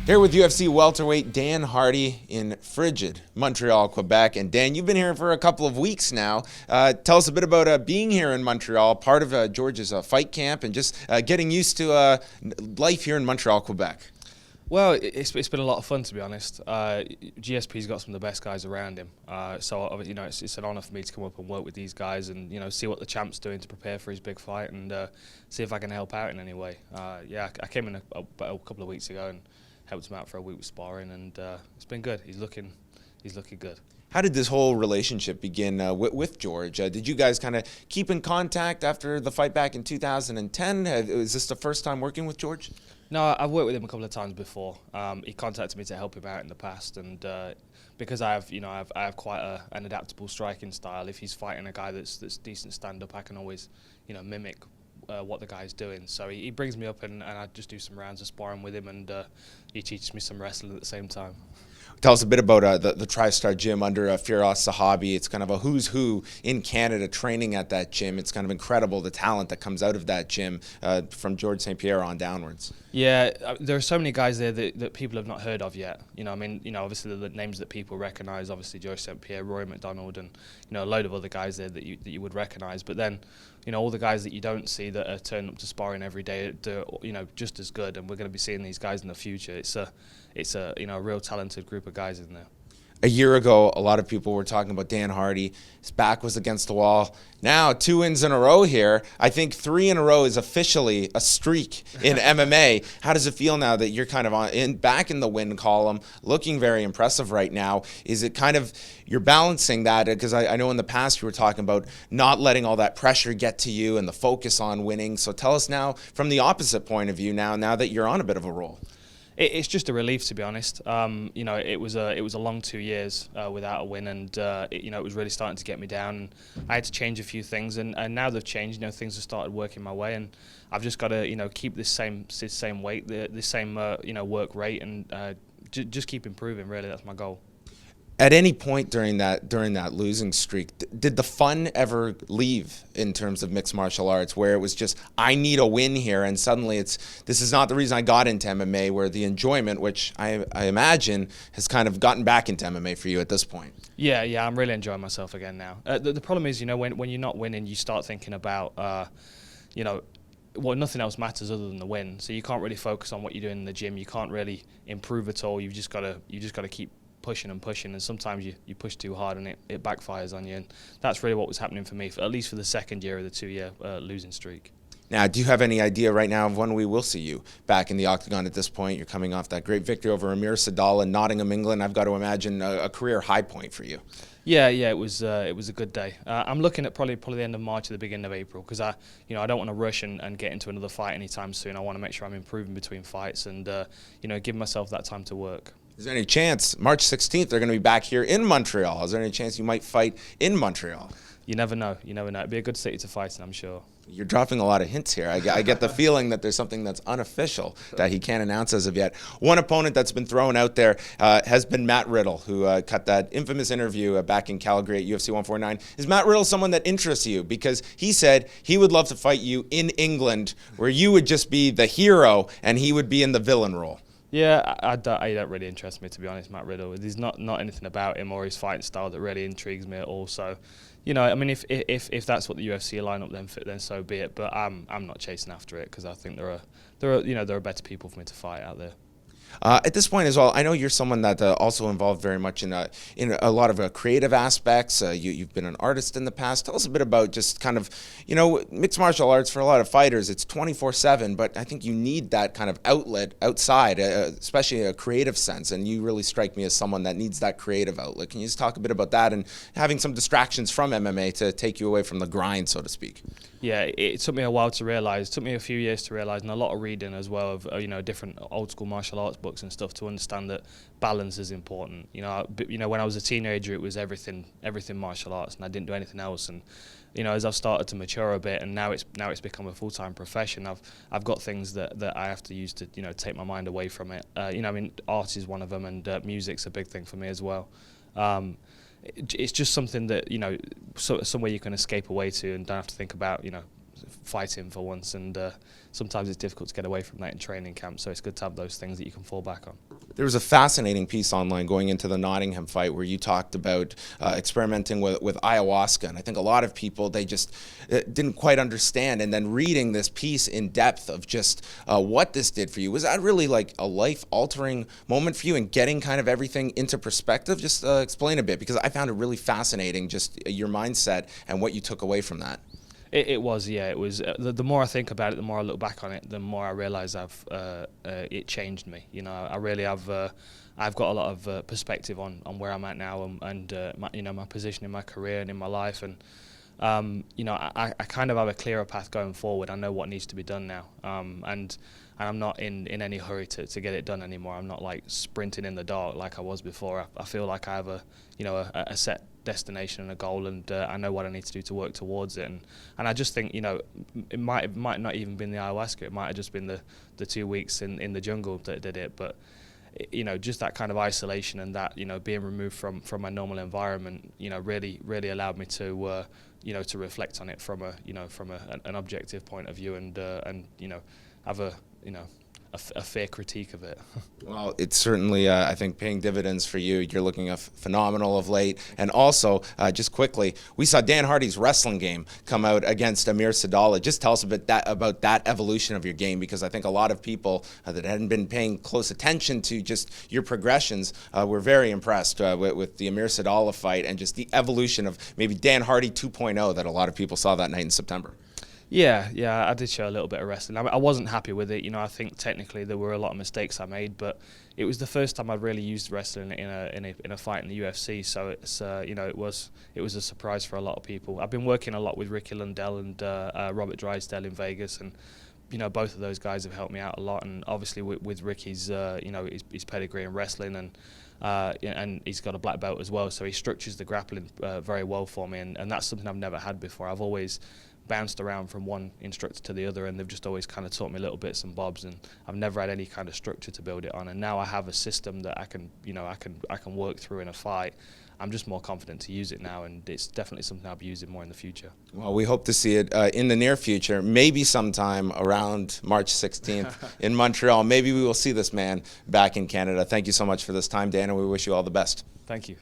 Here with UFC welterweight Dan Hardy in frigid Montreal, Quebec. And Dan, you've been here for a couple of weeks now. Tell us a bit about being here in Montreal, part of George's fight camp, and just getting used to life here in Montreal, Quebec. Well, it's been a lot of fun, to be honest. GSP's got some of the best guys around him, so you know it's an honour for me to come up and work with these guys and see what the champ's doing to prepare for his big fight and see if I can help out in any way. Yeah, I came in a couple of weeks ago and helped him out for a week with sparring, and it's been good. He's looking good. How did this whole relationship begin with George? Did you guys kind of keep in contact after the fight back in 2010? Is this the first time working with George? No, I've worked with him a couple of times before. He contacted me to help him out in the past, and because I have quite an adaptable striking style. If he's fighting a guy that's decent stand up, I can always mimic what the guy's doing. So he brings me up and I just do some rounds of sparring with him, and he teaches me some wrestling at the same time. Tell us a bit about the TriStar gym under Firas Zahabi. It's kind of a who's who in Canada training at that gym. It's kind of incredible the talent that comes out of that gym from Georges St Pierre on downwards. Yeah, there are so many guys there that people have not heard of yet. Obviously the names that people recognise, obviously Georges St Pierre, Rory McDonald, and a load of other guys there that you would recognise. But then, all the guys that you don't see that are turning up to sparring every day, they're just as good. And we're going to be seeing these guys in the future. It's a real talented group of guys in there. A year ago, a lot of people were talking about Dan Hardy. His back was against the wall. Now, 2 wins in a row here. I think 3 in a row is officially a streak in MMA. How does it feel now that you're kind of back in the win column, looking very impressive right now? Is it kind of you're balancing that? Because I know in the past you were talking about not letting all that pressure get to you and the focus on winning. So tell us now from the opposite point of view now that you're on a bit of a roll. It's just a relief, to be honest. It was a long 2 years without a win, and it was really starting to get me down. And I had to change a few things, and now they've changed. Things have started working my way, and I've just got to keep this same weight, this same work rate, and just keep improving. Really, that's my goal. At any point during that losing streak, did the fun ever leave in terms of mixed martial arts, where it was just, I need a win here, and suddenly this is not the reason I got into MMA, where the enjoyment, which I imagine has kind of gotten back into MMA for you at this point? Yeah, I'm really enjoying myself again now. The problem is, when you're not winning, you start thinking about, nothing else matters other than the win. So you can't really focus on what you're doing in the gym. You can't really improve at all. You've just got to keep pushing, and sometimes you push too hard and it backfires on you, and that's really what was happening for me, at least for the second year of the 2-year losing streak. Now, do you have any idea right now of when we will see you back in the octagon at this point? You're coming off that great victory over Amir Sadal in Nottingham, England. I've got to imagine a career high point for you. Yeah, it was a good day. I'm looking at probably the end of March or the beginning of April, because I don't want to rush and get into another fight anytime soon. I want to make sure I'm improving between fights and give myself that time to work. Is there any chance, March 16th, they're going to be back here in Montreal? Is there any chance you might fight in Montreal? You never know. It'd be a good city to fight in, I'm sure. You're dropping a lot of hints here. I get the feeling that there's something that's unofficial that he can't announce as of yet. One opponent that's been thrown out there has been Matt Riddle, who cut that infamous interview back in Calgary at UFC 149. Is Matt Riddle someone that interests you? Because he said he would love to fight you in England, where you would just be the hero and he would be in the villain role. Yeah, I don't really interest me, to be honest, Matt Riddle. There's not anything about him or his fighting style that really intrigues me at all. So, if that's what the UFC line up, then so be it. But I'm not chasing after it, because I think there are better people for me to fight out there. At this point as well, I know you're someone that also involved very much in a lot of creative aspects. You've been an artist in the past. Tell us a bit about just kind of, mixed martial arts for a lot of fighters, it's 24/7, but I think you need that kind of outlet outside, especially a creative sense, and you really strike me as someone that needs that creative outlet. Can you just talk a bit about that and having some distractions from MMA to take you away from the grind, so to speak? Yeah, it took me a while to realise. It took me a few years to realise, and a lot of reading as well of different old school martial arts books and stuff, to understand that balance is important. When I was a teenager, it was everything martial arts, and I didn't do anything else. And as I've started to mature a bit, and now it's become a full-time profession, I've got things that I have to use to take my mind away from it. Art is one of them, and music's a big thing for me as well. It's just something that somewhere you can escape away to and don't have to think about fighting for once, and sometimes it's difficult to get away from that in training camp. So it's good to have those things that you can fall back on. There was a fascinating piece online going into the Nottingham fight where you talked about experimenting with ayahuasca, and I think a lot of people, they just didn't quite understand. And then reading this piece in depth of just what this did for you, was that really like a life-altering moment for you and getting kind of everything into perspective? Just explain a bit, because I found it really fascinating, just your mindset and what you took away from that. It was, yeah. It was. The more I think about it, the more I look back on it, the more I realise it changed me. You know, I really have. I've got a lot of perspective on where I'm at now, and my position in my career and in my life, and I kind of have a clearer path going forward. I know what needs to be done now, and I'm not in any hurry to get it done anymore. I'm not like sprinting in the dark like I was before. I feel like I have a set destination and a goal, and I know what I need to do to work towards it. And I just think, it might not even been the ayahuasca. It might have just been the 2 weeks in the jungle that did it. But just that kind of isolation and that being removed from my normal environment, really allowed me to to reflect on it from an objective point of view, and have a fair critique of it. Well, it's certainly, I think, paying dividends for you. You're looking phenomenal of late. And also, just quickly, we saw Dan Hardy's wrestling game come out against Amir Sadallah. Just tell us a bit about that evolution of your game, because I think a lot of people that hadn't been paying close attention to just your progressions were very impressed with the Amir Sadallah fight and just the evolution of maybe Dan Hardy 2.0 that a lot of people saw that night in September. Yeah, I did show a little bit of wrestling. I wasn't happy with it. I think technically there were a lot of mistakes I made, but it was the first time I'd really used wrestling in a fight in the UFC. So it's it was a surprise for a lot of people. I've been working a lot with Ricky Lundell and Robert Drysdale in Vegas, and both of those guys have helped me out a lot. And obviously with Ricky's his pedigree in wrestling, and he's got a black belt as well, so he structures the grappling very well for me, and that's something I've never had before. I've always bounced around from one instructor to the other, and they've just always kind of taught me little bits and bobs, and I've never had any kind of structure to build it on. And now I have a system that I can work through in a fight. I'm just more confident to use it now, and it's definitely something I'll be using more in the future. Well, we hope to see it in the near future, maybe sometime around March 16th in Montreal. Maybe we will see this man back in Canada. Thank you so much for this time, Dan, and we wish you all the best. Thank you.